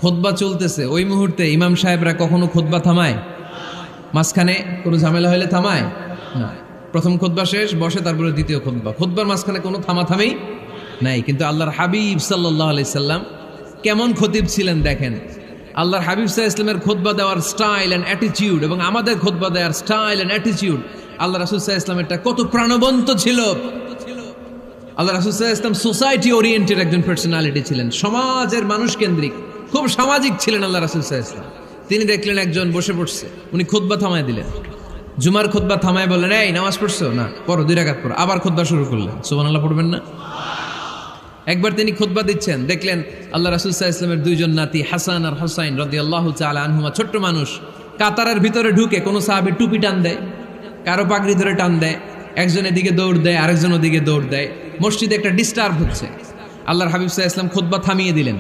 খুতবা চলতেছে, ওই মুহূর্তে ইমাম সাহেবরা কখনো খুতবা থামায়? মাঝখানে কোনো ঝামেলা হলে থামায় না। প্রথম খুতবা শেষ, বসে, তারপরে দ্বিতীয় খুতবা। খুতবার মাঝখানে কোনো থামাথামেই নাই। কিন্তু আল্লাহর হাবিব সাল্লাল্লাহু আলাইহি সাল্লাম কেমন খতিব ছিলেন দেখেন। আল্লাহর হাবিব সাল্লাল্লাহু আলাইহি সাল্লামের খুতবা দেওয়ার স্টাইল অ্যান্ড অ্যাটিটিউড এবং আমাদের খুতবা দেওয়ার স্টাইল অ্যান্ড অ্যাটিটিউড, আল্লাহ রাসূল সাল্লাল্লাহু আলাইহি সাল্লামেরটা কত প্রাণবন্ত ছিল। আল্লাহ রাসূল সাল্লাল্লাহু আলাইহি সাল্লাম সোসাইটি ওরিয়েন্টেড একজন পার্সোনালিটি ছিলেন, সমাজের মানুষ কেন্দ্রিক, খুব সামাজিক ছিলেন আল্লাহ রাসূল সাল্লাল্লাহু আলাইহি সাল্লাম। তিনি দেখলেন একজন বসে পড়ছে, উনি খুতবা থামায় দিলেন। জুমার খুতবা থামায় বললেন, এই নামাজ পড়ছো? না। পড়ো, 2 রাকাত পড়ো। আবার খুতবা শুরু করলেন। সুবহানাল্লাহ পড়বেন না? একবার তিনি খুতবা দিচ্ছেন, দেখলেন আল্লাহ রাসূল সাল্লাল্লাহু আলাইহি ওয়াসাল্লামের 2 জন নাতি হাসান আর হুসাইন রাদিয়াল্লাহু তাআলা আনহুমা, ছোট্ট মানুষ, কাতারের ভিতরে ঢুকে কোনো সাহাবী টুপি টান দেয়, কারো পাগড়ি ধরে টান দেয়, একজন এদিকে দৌড় দেয়, আরেকজন ওদিকে দৌড় দেয়। মসজিদে একটা ডিস্টার্ব হচ্ছে। আল্লাহর হাবিব সাল্লাল্লাহু আলাইহি ওয়াসাল্লাম খুতবা থামিয়ে দিলেন।